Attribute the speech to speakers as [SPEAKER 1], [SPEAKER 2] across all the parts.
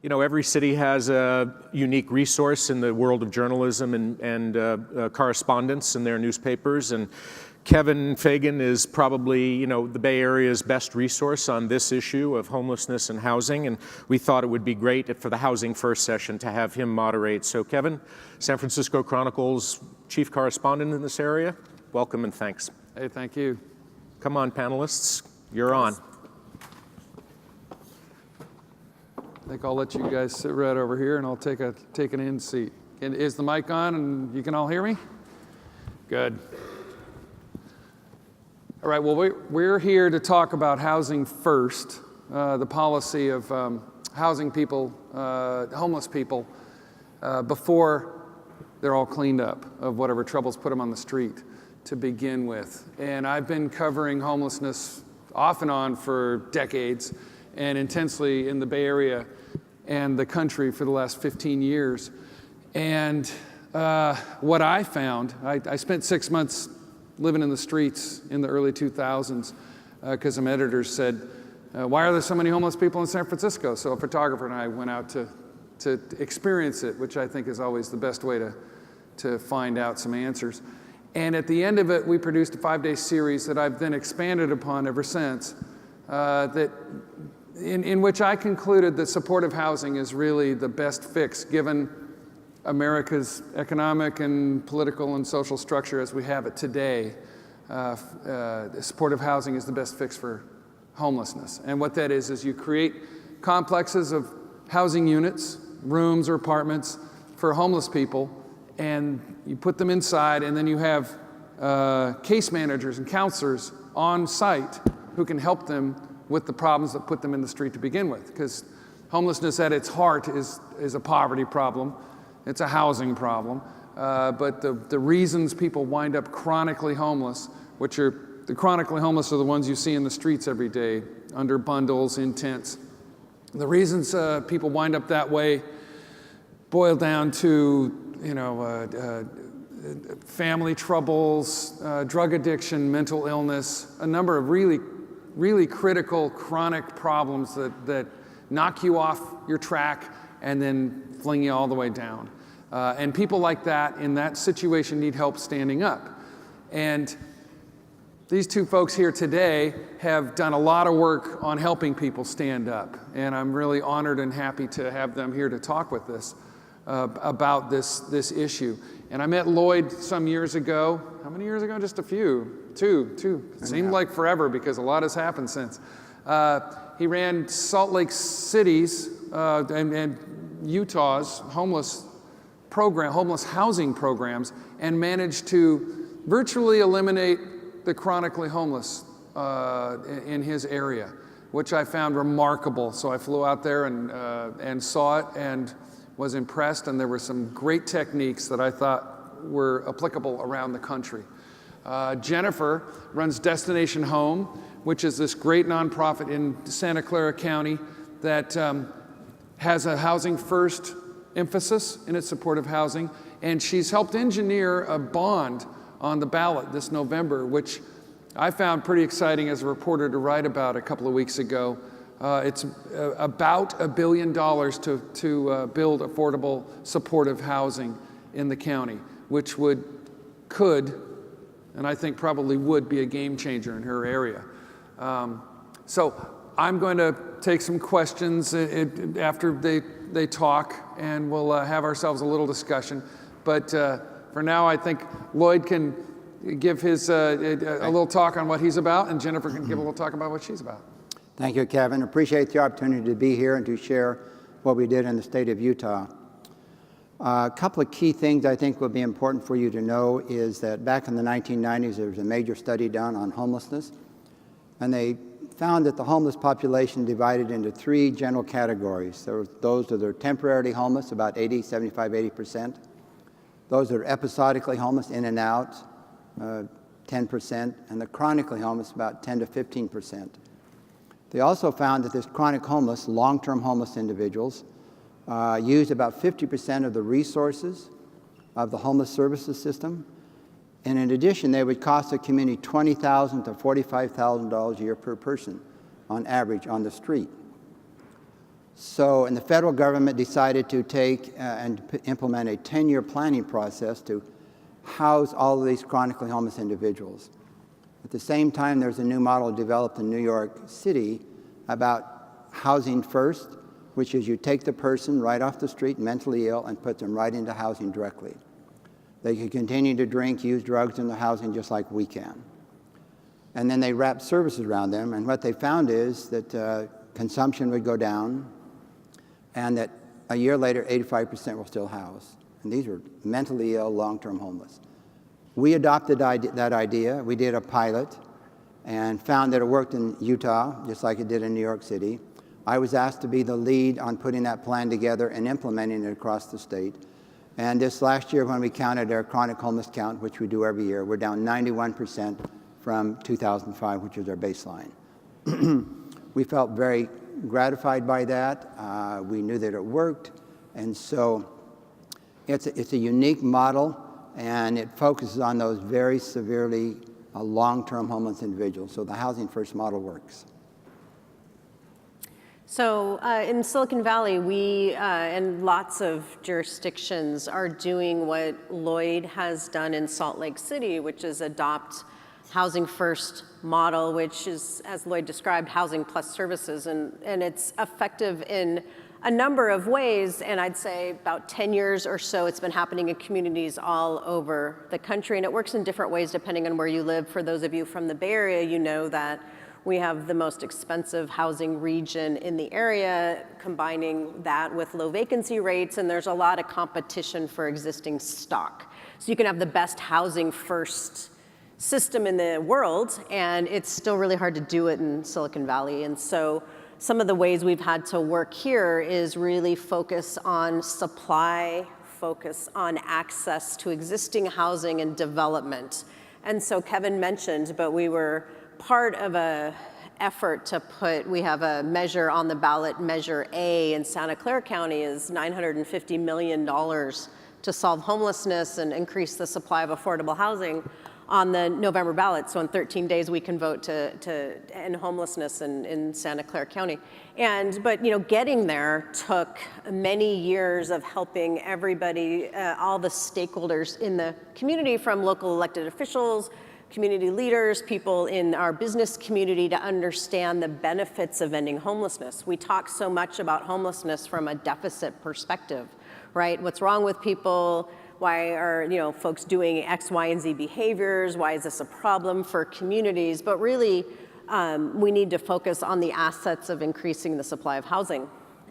[SPEAKER 1] You know, every city has a unique resource in the world of journalism and correspondence in their newspapers. And Kevin Fagan is probably, you know, the Bay Area's best resource on this issue of homelessness and housing. And we thought it would be great for the Housing First session to have him moderate. So Kevin, San Francisco Chronicle's chief correspondent in this area, welcome and thanks.
[SPEAKER 2] Hey, thank you.
[SPEAKER 1] Come on, panelists, you're on.
[SPEAKER 2] I think I'll let you guys sit right over here and I'll take an in seat. Is the mic on and you can all hear me? Good. All right, well, we're here to talk about Housing First, the policy of housing people, homeless people, before they're all cleaned up of whatever troubles put them on the street to begin with. And I've been covering homelessness off and on for decades and intensely in the Bay Area and the country for the last 15 years. And what I found, I spent 6 months living in the streets in the early 2000s because some editors said, why are there so many homeless people in San Francisco? So a photographer and I went out to experience it, which I think is always the best way to find out some answers. And at the end of it, we produced a 5-day series that I've then expanded upon ever since, in which I concluded that supportive housing is really the best fix given America's economic and political and social structure as we have it today. Supportive housing is the best fix for homelessness. And what that is you create complexes of housing units, rooms or apartments for homeless people, and you put them inside, and then you have case managers and counselors on site who can help them with the problems that put them in the street to begin with. Because homelessness at its heart is a poverty problem. It's a housing problem. But the reasons people wind up chronically homeless, which are the chronically homeless are the ones you see in the streets every day, under bundles, in tents. The reasons people wind up that way boil down to, family troubles, drug addiction, mental illness, a number of really critical chronic problems that knock you off your track and then fling you all the way down. And people like that in that situation need help standing up. And these two folks here today have done a lot of work on helping people stand up. And I'm really honored and happy to have them here to talk with us about this issue. And I met Lloyd some years ago. How many years ago? Just a few. Two. It seemed like forever because a lot has happened since. He ran Salt Lake City's and Utah's homeless housing programs and managed to virtually eliminate the chronically homeless in his area, which I found remarkable. So I flew out there and saw it and was impressed, and there were some great techniques that I thought were applicable around the country. Jennifer runs Destination Home, which is this great nonprofit in Santa Clara County that has a housing first emphasis in its supportive housing, and she's helped engineer a bond on the ballot this November, which I found pretty exciting as a reporter to write about a couple of weeks ago. It's about $1 billion to build affordable supportive housing in the county, which could, and I think probably would be a game changer in her area. So I'm going to take some questions after they talk, and we'll have ourselves a little discussion. But for now, I think Lloyd can give his a little talk on what he's about, and Jennifer can give a little talk about what she's about.
[SPEAKER 3] Thank you, Kevin. Appreciate the opportunity to be here and to share what we did in the state of Utah. A couple of key things I think will be important for you to know is that back in the 1990s, there was a major study done on homelessness, and they found that the homeless population divided into 3 general categories. There were those that are temporarily homeless, about 75–80%. Those that are episodically homeless, in and out, 10%, and the chronically homeless, about 10–15%. They also found that this chronic homeless, long-term homeless individuals, used about 50% of the resources of the homeless services system. And in addition, they would cost the community $20,000 to $45,000 a year per person on average on the street. And the federal government decided to take and implement a 10-year planning process to house all of these chronically homeless individuals. At the same time, there's a new model developed in New York City about housing first, which is you take the person right off the street, mentally ill, and put them right into housing directly. They can continue to drink, use drugs in the housing just like we can. And then they wrap services around them, and what they found is that consumption would go down, and that a year later, 85% were still housed. And these were mentally ill, long-term homeless. We adopted that idea. We did a pilot and found that it worked in Utah, just like it did in New York City. I was asked to be the lead on putting that plan together and implementing it across the state. And this last year, when we counted our chronic homeless count, which we do every year, we're down 91% from 2005, which is our baseline. We felt very gratified by that. We knew that it worked. And so it's a unique model, and it focuses on those very severely long-term homeless individuals. So the Housing First model works.
[SPEAKER 4] So in Silicon Valley, we and lots of jurisdictions are doing what Lloyd has done in Salt Lake City, which is adopt Housing First model, which is, as Lloyd described, housing plus services. And it's effective in a number of ways. And I'd say about 10 years or so, it's been happening in communities all over the country. And it works in different ways depending on where you live. For those of you from the Bay Area, you know that we have the most expensive housing region in the area, combining that with low vacancy rates, and there's a lot of competition for existing stock. So you can have the best housing first system in the world, and it's still really hard to do it in Silicon Valley. And so some of the ways we've had to work here is really focus on supply, focus on access to existing housing and development. And so Kevin mentioned, but we were part of a effort to we have a measure on the ballot, Measure A in Santa Clara County is $950 million to solve homelessness and increase the supply of affordable housing on the November ballot. So in 13 days, we can vote to end homelessness in Santa Clara County. But getting there took many years of helping everybody, all the stakeholders in the community, from local elected officials, community leaders, people in our business community, to understand the benefits of ending homelessness. We talk so much about homelessness from a deficit perspective, right? What's wrong with people? Why are folks doing X, Y, and Z behaviors? Why is this a problem for communities? But really, we need to focus on the assets of increasing the supply of housing.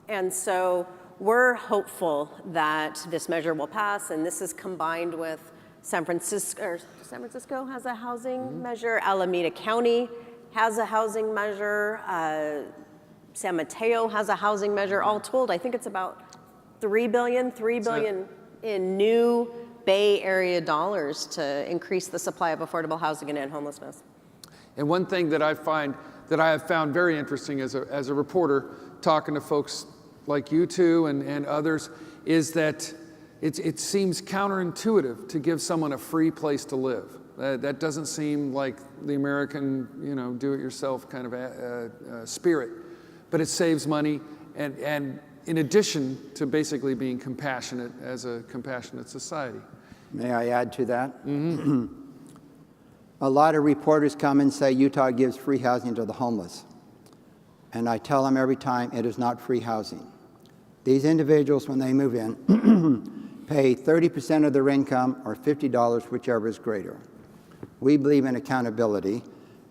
[SPEAKER 4] And so we're hopeful that this measure will pass, and this is combined with San Francisco has a housing measure, Alameda County has a housing measure, San Mateo has a housing measure. All told, I think it's about $3 billion in new Bay Area dollars to increase the supply of affordable housing and end homelessness.
[SPEAKER 2] And one thing that I have found very interesting as a reporter, talking to folks like you two and others, is that it seems counterintuitive to give someone a free place to live. That doesn't seem like the American, do-it-yourself kind of spirit. But it saves money, and in addition to basically being compassionate as a compassionate society.
[SPEAKER 3] May I add to that? Mm-hmm. A lot of reporters come and say Utah gives free housing to the homeless. And I tell them every time, it is not free housing. These individuals, when they move in, pay 30% of their income or $50, whichever is greater. We believe in accountability,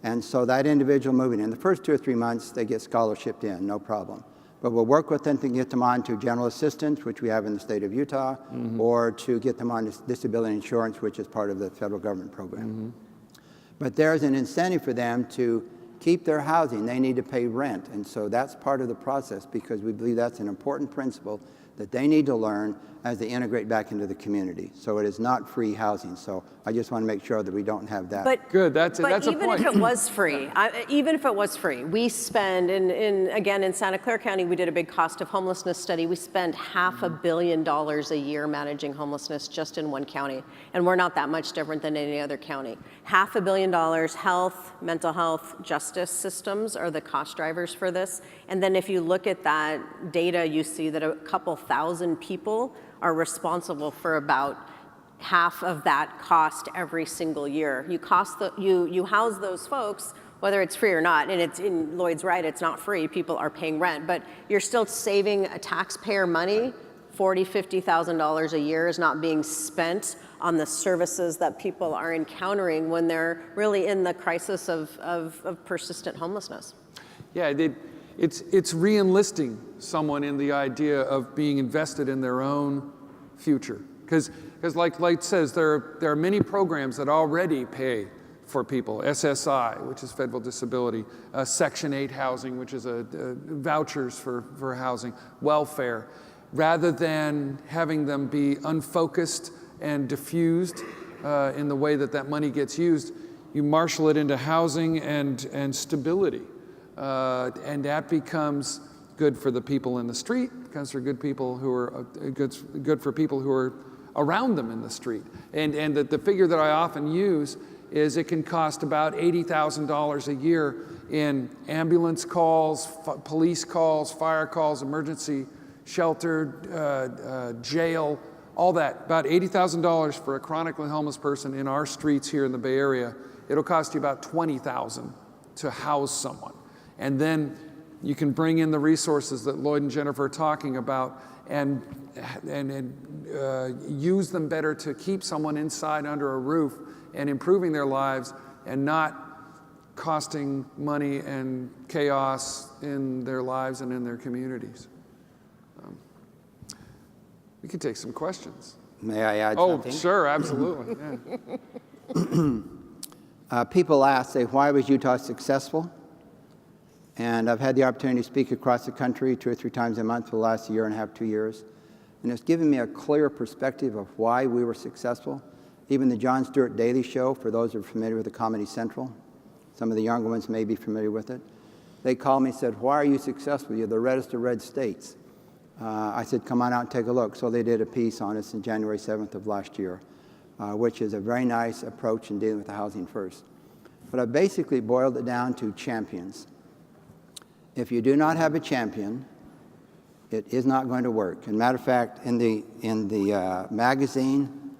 [SPEAKER 3] and so that individual moving in, the first 2 or 3 months, they get scholarshiped in, no problem. But we'll work with them to get them on to general assistance, which we have in the state of Utah, or to get them on disability insurance, which is part of the federal government program. But there's an incentive for them to keep their housing. They need to pay rent. And so that's part of the process, because we believe that's an important principle that they need to learn as they integrate back into the community. So it is not free housing. So I just want to make sure that we don't have that.
[SPEAKER 4] But,
[SPEAKER 2] good, that's a point.
[SPEAKER 4] Even if it was free, we spend, again, in Santa Clara County, we did a big cost of homelessness study. We spend $500 million a year managing homelessness just in one county. And we're not that much different than any other county. $500 million, health, mental health, justice, justice systems are the cost drivers for this. And then if you look at that data, you see that a couple thousand people are responsible for about half of that cost every single year. You house those folks, whether it's free or not, and it's in Lloyd's right, it's not free, people are paying rent, but you're still saving a taxpayer money. $40,000, $50,000 a year is not being spent on the services that people are encountering when they're really in the crisis of persistent homelessness.
[SPEAKER 2] Yeah, it's re-enlisting someone in the idea of being invested in their own future. Because like Lloyd says, there are many programs that already pay for people. SSI, which is federal disability, Section 8 housing, which is vouchers for housing, welfare. Rather than having them be unfocused and diffused in the way that money gets used, you marshal it into housing and stability. And that becomes good for the people in the street, becomes for good people who are good for people who are around them in the street. And the figure that I often use is it can cost about $80,000 a year in ambulance calls, police calls, fire calls, emergency shelter, jail, all that. About $80,000 for a chronically homeless person in our streets here in the Bay Area. It'll cost you about $20,000 to house someone. And then you can bring in the resources that Lloyd and Jennifer are talking about and use them better to keep someone inside under a roof and improving their lives and not costing money and chaos in their lives and in their communities. We can take some questions.
[SPEAKER 3] May I add something?
[SPEAKER 2] Oh, sure, absolutely. Yeah.
[SPEAKER 3] People ask, say, why was Utah successful? And I've had the opportunity to speak across the country 2 or 3 times a month for the last year and a half, 2 years. And it's given me a clear perspective of why we were successful. Even the Jon Stewart Daily Show, for those who are familiar with the Comedy Central, some of the younger ones may be familiar with it. They called me and said, why are you successful? You're the reddest of red states. I said, come on out and take a look. So they did a piece on us on January 7th of last year, which is a very nice approach in dealing with the housing first. But I basically boiled it down to champions. If you do not have a champion, it is not going to work. And matter of fact, in the magazine,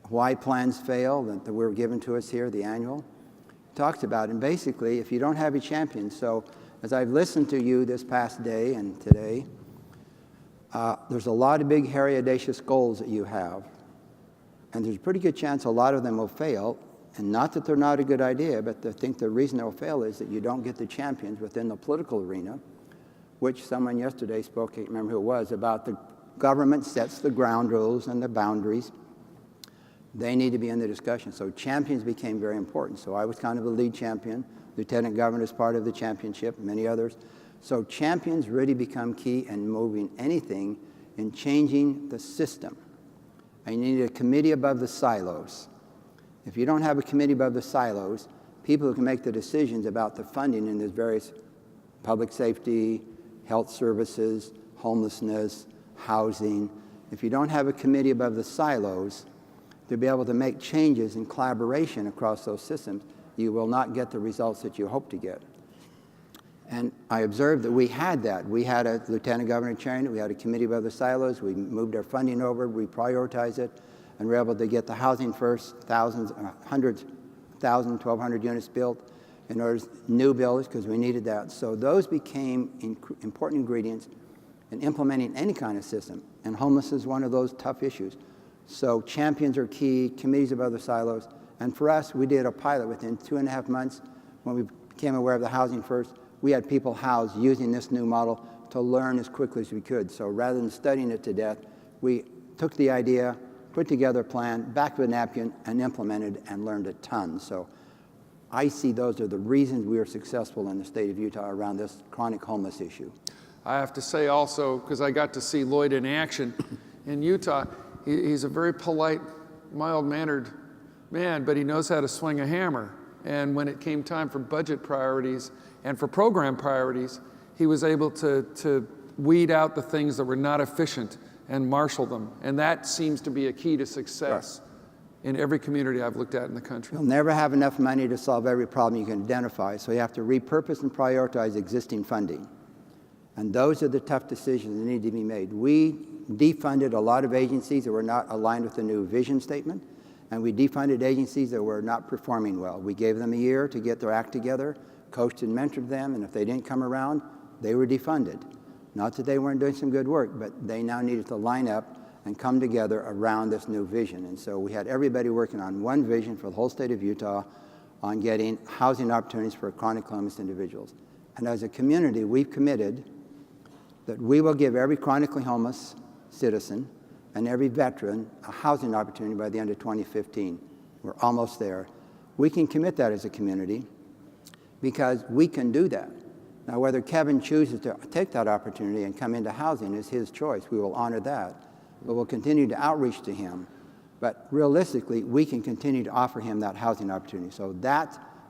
[SPEAKER 3] Why Plans Fail, that were given to us here, the annual, talks about it. And basically, if you don't have a champion, so as I've listened to you this past day and today, there's a lot of big, hairy, audacious goals that you have. And there's a pretty good chance a lot of them will fail. And not that they're not a good idea, but I think the reason they'll fail is that you don't get the champions within the political arena, which someone yesterday spoke, I can't remember who it was, about the government sets the ground rules and the boundaries. They need to be in the discussion. So champions became very important. So I was kind of the lead champion. Lieutenant Governor is part of the championship, many others. So champions really become key in moving anything in changing the system. And you need a committee above the silos. If you don't have a committee above the silos, people who can make the decisions about the funding in these various public safety, health services, homelessness, housing, if you don't have a committee above the silos to be able to make changes in collaboration across those systems, you will not get the results that you hope to get. And I observed that we had that. We had a lieutenant governor chairing it. We had a committee above the silos. We moved our funding over. We prioritized it. And we're able to get the housing first, thousands, hundreds, 1,200 units built in order to new buildings because we needed that. So those became important ingredients in implementing any kind of system. And homelessness is one of those tough issues. So champions are key, committees above the silos. And for us, we did a pilot within 2.5 months when we became aware of the housing first. We had people housed using this new model to learn as quickly as we could. So rather than studying it to death, we took the idea, put together a plan, back with a napkin, and implemented and learned a ton. So I see those are the reasons we are successful in the state of Utah around this chronic homeless issue.
[SPEAKER 2] I have to say also, because I got to see Lloyd in action in Utah, he's a very polite, mild-mannered man, but he knows how to swing a hammer. And when it came time for budget priorities and for program priorities, he was able to weed out the things that were not efficient and marshal them. And that seems to be a key to success in every community I've looked at in the country.
[SPEAKER 3] You'll never have enough money to solve every problem you can identify, so you have to repurpose and prioritize existing funding. And those are the tough decisions that need to be made. We defunded a lot of agencies that were not aligned with the new vision statement, and we defunded agencies that were not performing well. We gave them a year to get their act together, coached and mentored them, and if they didn't come around, they were defunded. Not that they weren't doing some good work, but they now needed to line up and come together around this new vision. And so we had everybody working on one vision for the whole state of Utah on getting housing opportunities for chronic homeless individuals. And as a community, we've committed that we will give every chronically homeless citizen and every veteran a housing opportunity by the end of 2015. We're almost there. We can commit that as a community because we can do that. Now, whether Kevin chooses to take that opportunity and come into housing is his choice. We will honor that. But we'll continue to outreach to him. But realistically, we can continue to offer him that housing opportunity. So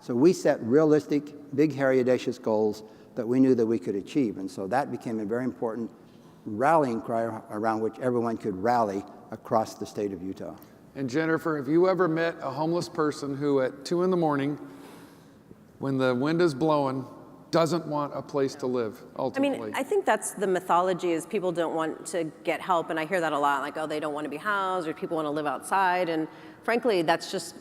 [SPEAKER 3] we set realistic, big, hairy, audacious goals that we knew that we could achieve. And so that became a very important rallying cry around which everyone could rally across the state of Utah.
[SPEAKER 2] And Jennifer, have you ever met a homeless person who at 2 in the morning, when the wind is blowing, doesn't want a place to live, ultimately?
[SPEAKER 4] I mean, I think that's the mythology is people don't want to get help, and I hear that a lot, like, oh, they don't want to be housed, or people want to live outside, and frankly, that's just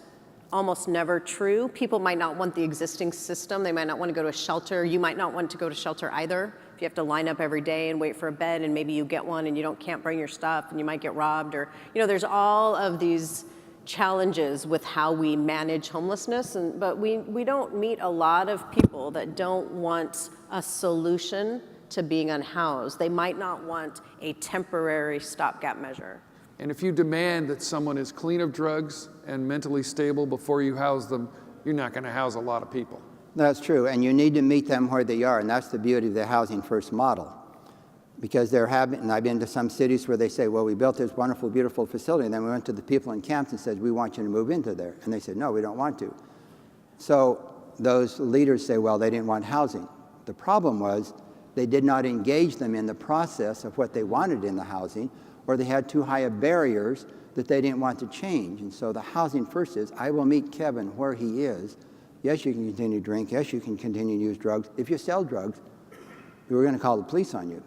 [SPEAKER 4] almost never true. People might not want the existing system. They might not want to go to a shelter. You might not want to go to shelter either. If you have to line up every day and wait for a bed, and maybe you get one and you can't bring your stuff, and you might get robbed, or, there's all of these challenges with how we manage homelessness, but we don't meet a lot of people that don't want a solution to being unhoused. They might not want a temporary stopgap measure.
[SPEAKER 2] And if you demand that someone is clean of drugs and mentally stable before you house them, you're not going to house a lot of people.
[SPEAKER 3] That's true, and you need to meet them where they are, and that's the beauty of the Housing First model. Because and I've been to some cities where they say, well, we built this wonderful, beautiful facility, and then we went to the people in camps and said, we want you to move into there. And they said, no, we don't want to. So those leaders say, well, they didn't want housing. The problem was they did not engage them in the process of what they wanted in the housing, or they had too high of barriers that they didn't want to change. And so the Housing First is, I will meet Kevin where he is. Yes, you can continue to drink. Yes, you can continue to use drugs. If you sell drugs, we're going to call the police on you.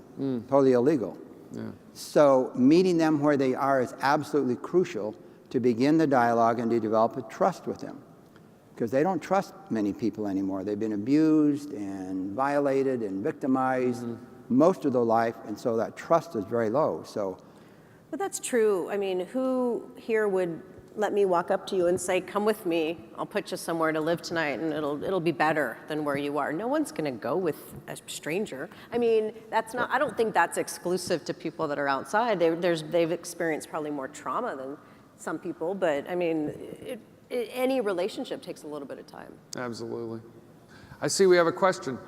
[SPEAKER 3] Totally illegal. Yeah. So meeting them where they are is absolutely crucial to begin the dialogue and to develop a trust with them. Because they don't trust many people anymore. They've been abused and violated and victimized most of their life, and so that trust is very low.
[SPEAKER 4] But that's true. I mean, who here would let me walk up to you and say, come with me, I'll put you somewhere to live tonight, and it'll be better than where you are? No one's gonna go with a stranger. I mean, I don't think that's exclusive to people that are outside. They've experienced probably more trauma than some people, but I mean, any relationship takes a little bit of time.
[SPEAKER 2] Absolutely. I see we have a question.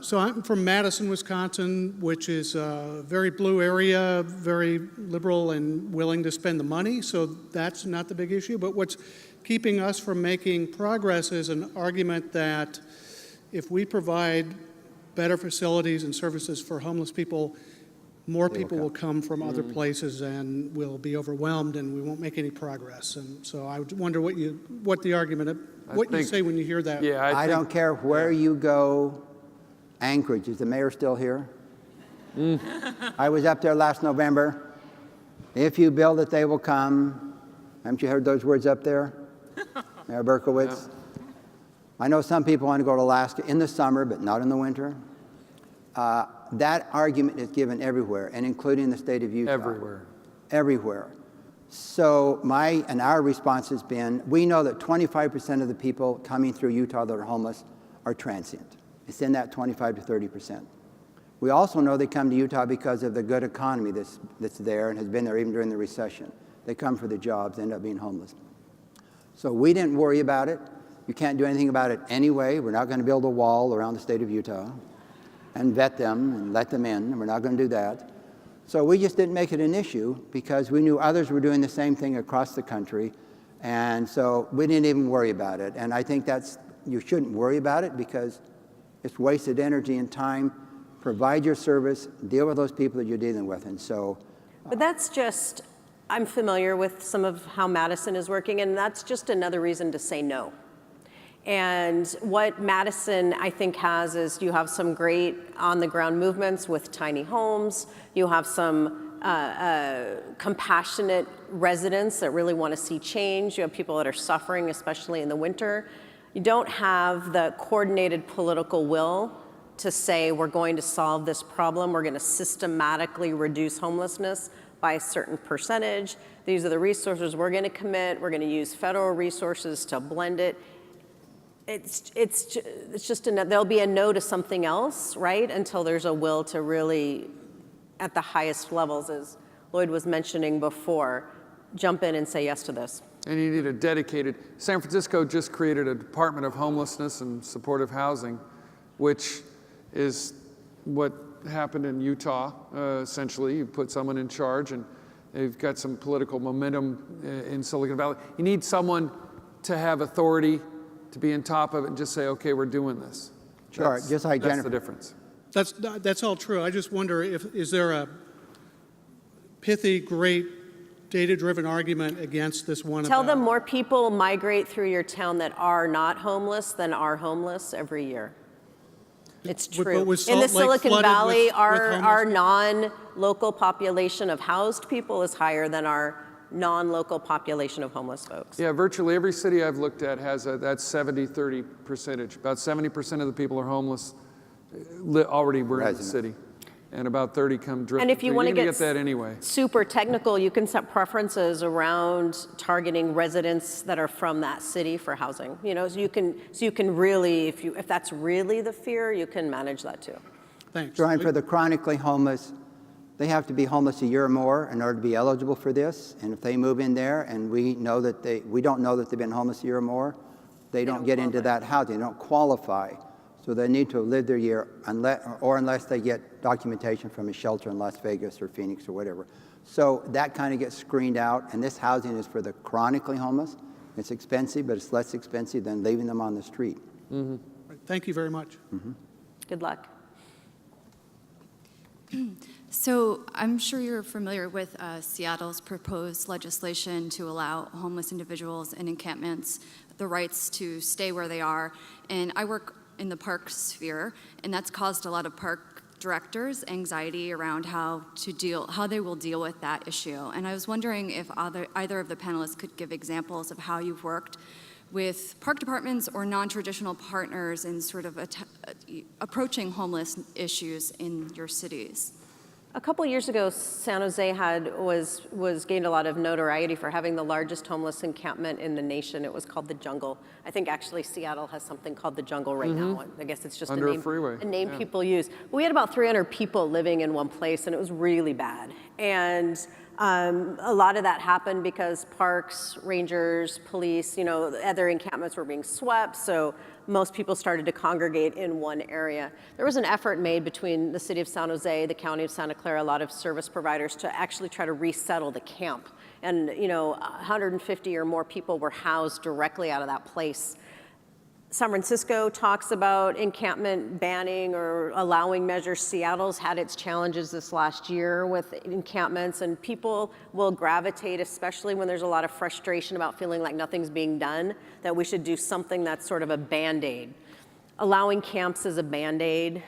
[SPEAKER 5] So I'm from Madison, Wisconsin, which is a very blue area, very liberal and willing to spend the money, so that's not the big issue. But what's keeping us from making progress is an argument that if we provide better facilities and services for homeless people, more people will come from other places and will be overwhelmed, and we won't make any progress. And so I wonder what you say when you hear that.
[SPEAKER 2] Yeah,
[SPEAKER 3] I don't care where you go. Anchorage, is the mayor still here? I was up there last November. If you build it, they will come. Haven't you heard those words up there, Mayor Berkowitz? Yeah. I know some people want to go to Alaska in the summer, but not in the winter. That argument is given everywhere, and including the state of Utah. Everywhere. So our response has been, we know that 25% of the people coming through Utah that are homeless are transient. It's in that 25 to 30%. We also know they come to Utah because of the good economy that's there and has been there even during the recession. They come for the jobs, end up being homeless. So we didn't worry about it. You can't do anything about it anyway. We're not going to build a wall around the state of Utah and vet them and let them in, and we're not going to do that. So we just didn't make it an issue because we knew others were doing the same thing across the country, and so we didn't even worry about it. And I think you shouldn't worry about it because it's wasted energy and time. Provide your service, deal with those people that you're dealing with, and so.
[SPEAKER 4] But that's just I'm familiar with some of how Madison is working, and that's just another reason to say no. And what Madison, I think, has is you have some great on-the-ground movements with tiny homes. You have some compassionate residents that really want to see change. You have people that are suffering, especially in the winter. You don't have the coordinated political will to say we're going to solve this problem. We're going to systematically reduce homelessness by a certain percentage. These are the resources we're going to commit. We're going to use federal resources to blend it. It's just there'll be a no to something else, right? Until there's a will to really, at the highest levels, as Lloyd was mentioning before, jump in and say yes to this.
[SPEAKER 2] And you need a dedicated, San Francisco just created a Department of Homelessness and Supportive Housing, which is what happened in Utah, essentially. You put someone in charge and they've got some political momentum in Silicon Valley. You need someone to have authority, to be on top of it and just say, okay, we're doing this.
[SPEAKER 3] Sure, just like
[SPEAKER 2] that's
[SPEAKER 3] Jennifer.
[SPEAKER 2] the difference.
[SPEAKER 5] That's all true. I just wonder is there a pithy, great, data-driven argument against this one?
[SPEAKER 4] Tell them more people migrate through your town that are not homeless than are homeless every year. It's true.
[SPEAKER 5] But was
[SPEAKER 4] In the
[SPEAKER 5] Salt Lake
[SPEAKER 4] Silicon
[SPEAKER 5] flooded
[SPEAKER 4] Valley,
[SPEAKER 5] with
[SPEAKER 4] our
[SPEAKER 5] homeless
[SPEAKER 4] non-local population of housed people is higher than our non-local population of homeless folks.
[SPEAKER 2] Yeah, virtually every city I've looked at has that 70-30 percentage. About 70% of the people are homeless already were in the city. And about 30 come drifting.
[SPEAKER 4] And if you want to
[SPEAKER 2] get that anyway.
[SPEAKER 4] super technical, you can set preferences around targeting residents that are from that city for housing. You know, so you can really, if that's really the fear, you can manage that too.
[SPEAKER 5] Thanks.
[SPEAKER 3] Brian, for the chronically homeless, they have to be homeless a year or more in order to be eligible for this. And if they move in there and we don't know that they've been homeless a year or more, they don't get into that housing. They don't qualify. So they need to live their year unless they get documentation from a shelter in Las Vegas or Phoenix or whatever. So that kind of gets screened out. And this housing is for the chronically homeless. It's expensive, but it's less expensive than leaving them on the street.
[SPEAKER 5] Mm-hmm. Thank you very much.
[SPEAKER 3] Mm-hmm.
[SPEAKER 4] Good luck.
[SPEAKER 6] So I'm sure you're familiar with Seattle's proposed legislation to allow homeless individuals in encampments the rights to stay where they are. And I work in the park sphere, and that's caused a lot of park directors anxiety around how they will deal with that issue. And I was wondering if either of the panelists could give examples of how you've worked with park departments or non-traditional partners in sort of approaching homeless issues in your cities.
[SPEAKER 4] A couple years ago, San Jose was gained a lot of notoriety for having the largest homeless encampment in the nation. It was called the Jungle. I think actually Seattle has something called the Jungle right now. I guess it's just
[SPEAKER 2] Under
[SPEAKER 4] a
[SPEAKER 2] freeway.
[SPEAKER 4] name people use. But we had about 300 people living in one place, and it was really bad. And a lot of that happened because parks, rangers, police, other encampments were being swept. So most people started to congregate in one area. There was an effort made between the city of San Jose, the county of Santa Clara, a lot of service providers to actually try to resettle the camp. And 150 or more people were housed directly out of that place. San Francisco talks about encampment banning or allowing measures. Seattle's had its challenges this last year with encampments, and people will gravitate, especially when there's a lot of frustration about feeling like nothing's being done, that we should do something that's sort of a Band-Aid. Allowing camps is a Band-Aid.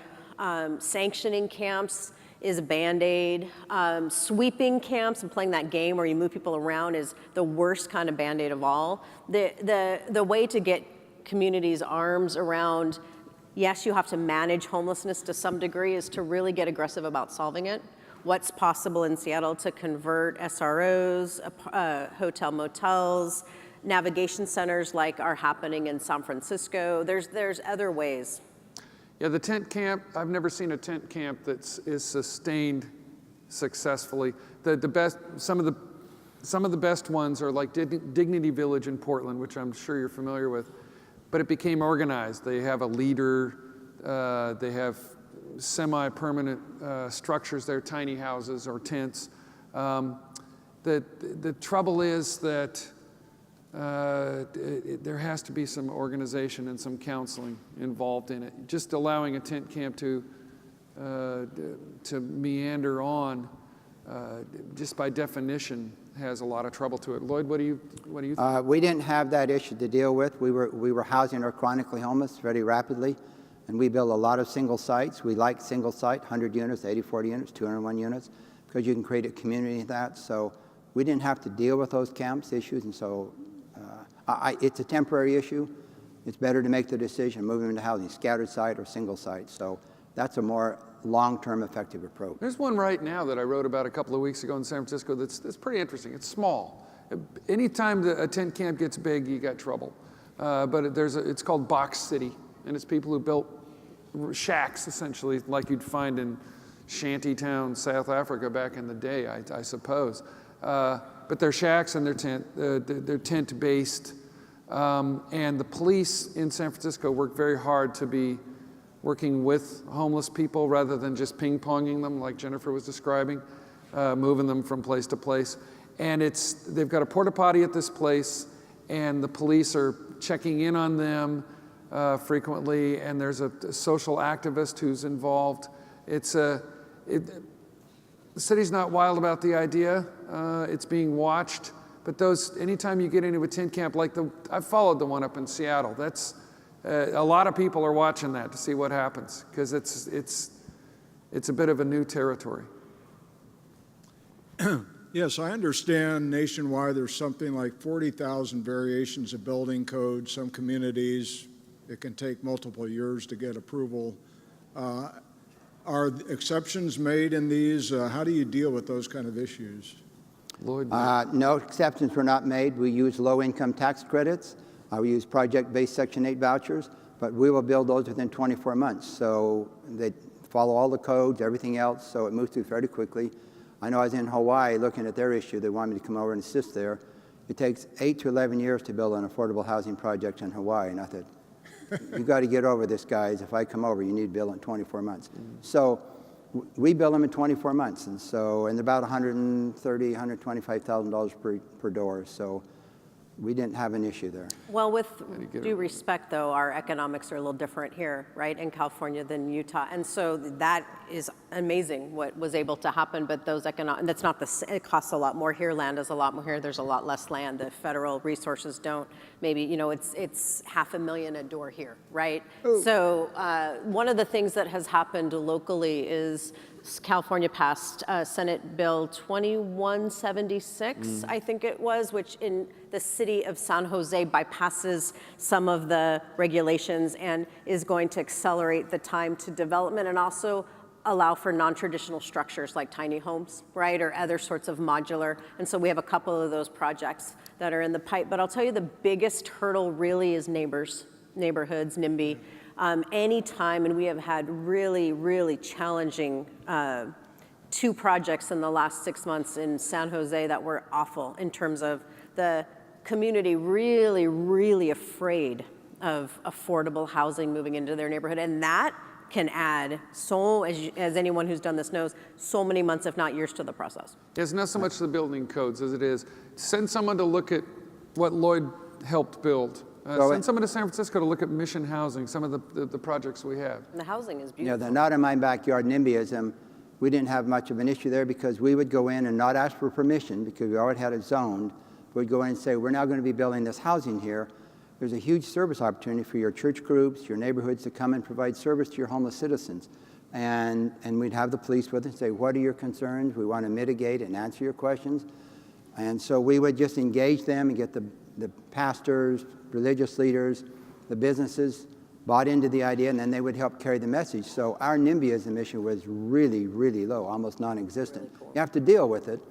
[SPEAKER 4] Sanctioning camps is a Band-Aid. Sweeping camps and playing that game where you move people around is the worst kind of Band-Aid of all. The way to get communities' arms around, yes, you have to manage homelessness to some degree, is to really get aggressive about solving it. What's possible in Seattle to convert SROs, hotel motels, navigation centers like are happening in San Francisco. There's other ways.
[SPEAKER 2] Yeah, the tent camp, I've never seen a tent camp that is sustained successfully. Some of the best ones are like Dignity Village in Portland, which I'm sure you're familiar with. But it became organized. They have a leader, they have semi-permanent structures there, tiny houses or tents. The trouble is that there has to be some organization and some counseling involved in it. Just allowing a tent camp to meander on, just by definition, has a lot of trouble to it. Lloyd, what do you think?
[SPEAKER 3] We didn't have that issue to deal with. We were housing our chronically homeless very rapidly, and we built a lot of single sites. We like single site, 100 units, 80, 40 units, 201 units, because you can create a community of that. So we didn't have to deal with those camps issues, and so it's a temporary issue. It's better to make the decision, moving into housing, scattered site or single site. So that's a more long-term effective approach.
[SPEAKER 2] There's one right now that I wrote about a couple of weeks ago in San Francisco that's pretty interesting. It's small. Anytime a tent camp gets big, you got trouble. But it's called Box City, and it's people who built shacks, essentially, like you'd find in shantytown, South Africa back in the day, I suppose. But they're shacks and they're tent-based. And the police in San Francisco work very hard to be working with homeless people rather than just ping-ponging them like Jennifer was describing, moving them from place to place. And they've got a porta potty at this place, and the police are checking in on them frequently, and there's a social activist who's involved. The city's not wild about the idea. It's being watched. But anytime you get into a tent camp, I've followed the one up in Seattle. That's a lot of people are watching that to see what happens, because it's a bit of a new territory.
[SPEAKER 7] Yes, I understand nationwide there's something like 40,000 variations of building code. Some communities, it can take multiple years to get approval. Are exceptions made in these? How do you deal with those kind of issues?
[SPEAKER 2] Lloyd?
[SPEAKER 3] No exceptions were not made. We use low-income tax credits. We use project-based Section 8 vouchers, but we will build those within 24 months. So they follow all the codes, everything else, so it moves through fairly quickly. I know I was in Hawaii looking at their issue. They wanted me to come over and assist there. It takes 8 to 11 years to build an affordable housing project in Hawaii. And I thought, you got to get over this, guys. If I come over, you need to build it in 24 months. So we build them in 24 months, and about $130,000, $125,000 per door. So we didn't have an issue there.
[SPEAKER 4] Well, with due respect, though, our economics are a little different here, right, in California than Utah. And so that is amazing what was able to happen, but that's not it costs a lot more here. Land is a lot more here. There's a lot less land. The federal resources don't. Maybe, it's $500,000 a door here, right? Ooh. So one of the things that has happened locally is California passed Senate Bill 2176, I think it was, which in the city of San Jose bypasses some of the regulations and is going to accelerate the time to development and also allow for non-traditional structures like tiny homes, right, or other sorts of modular. And so we have a couple of those projects that are in the pipe. But I'll tell you the biggest hurdle really is neighborhoods, NIMBY. Anytime, and we have had really, really challenging 2 projects in the last 6 months in San Jose that were awful in terms of the community really, really afraid of affordable housing moving into their neighborhood. And that can add, as anyone who's done this knows, so many months, if not years, to the process.
[SPEAKER 2] It's not so much the building codes as it is send someone to look at what Lloyd helped build. Send someone to San Francisco to look at Mission Housing, some of the projects we have.
[SPEAKER 4] And the housing is beautiful.
[SPEAKER 3] Yeah, they're not in my backyard NIMBYism. We didn't have much of an issue there because we would go in and not ask for permission because we already had it zoned. We'd go in and say, we're now going to be building this housing here. There's a huge service opportunity for your church groups, your neighborhoods to come and provide service to your homeless citizens. And we'd have the police with us and say, what are your concerns? We want to mitigate and answer your questions. And so we would just engage them and get the pastors, religious leaders, the businesses bought into the idea, and then they would help carry the message. So our NIMBYism issue was really, really low, almost non-existent. Really cool. You have to deal with it,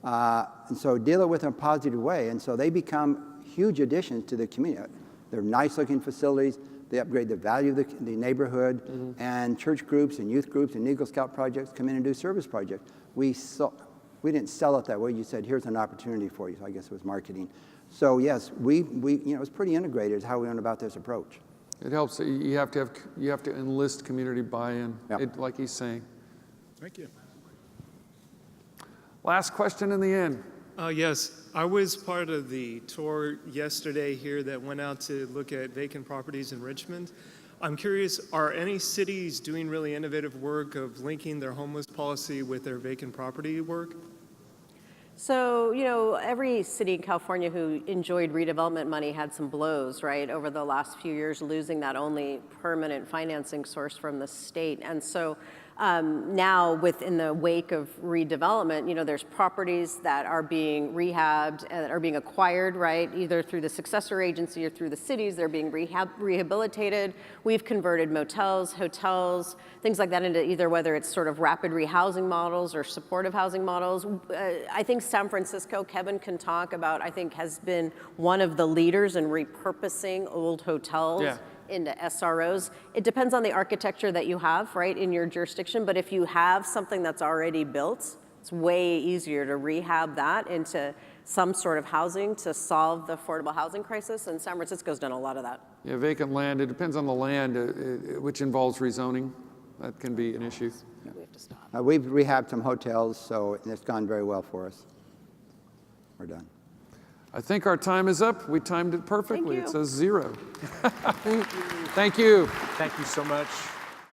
[SPEAKER 3] and so deal with it in a positive way. And so they become huge additions to the community. They're nice-looking facilities. They upgrade the value of the neighborhood, and church groups and youth groups and Eagle Scout projects come in and do service projects. We didn't sell it that way. You said, here's an opportunity for you. So I guess it was marketing. So yes, it was pretty integrated is how we went about this approach.
[SPEAKER 2] It helps. You have to enlist community buy-in, like he's saying.
[SPEAKER 7] Thank you.
[SPEAKER 2] Last question in the end.
[SPEAKER 8] Yes, I was part of the tour yesterday here that went out to look at vacant properties in Richmond. I'm curious, are any cities doing really innovative work of linking their homeless policy with their vacant property work?
[SPEAKER 4] So, every city in California who enjoyed redevelopment money had some blows, right, over the last few years, losing that only permanent financing source from the state. And so now, within the wake of redevelopment, there's properties that are being rehabbed and that are being acquired, right, either through the successor agency or through the cities. They're being rehabilitated. We've converted motels, hotels, things like that into either whether it's sort of rapid rehousing models or supportive housing models. I think San Francisco, Kevin can talk about, I think has been one of the leaders in repurposing old hotels. Yeah. Into SROs. It depends on the architecture that you have, right, in your jurisdiction, but if you have something that's already built, it's way easier to rehab that into some sort of housing to solve the affordable housing crisis, and San Francisco's done a lot of that.
[SPEAKER 2] Yeah, vacant land, it depends on the land, which involves rezoning. That can be an issue.
[SPEAKER 4] We have to stop.
[SPEAKER 3] We've rehabbed some hotels, so it's gone very well for us. We're done.
[SPEAKER 2] I think our time is up. We timed it perfectly.
[SPEAKER 4] Thank you.
[SPEAKER 2] It says 0. Thank you.
[SPEAKER 1] Thank you so much.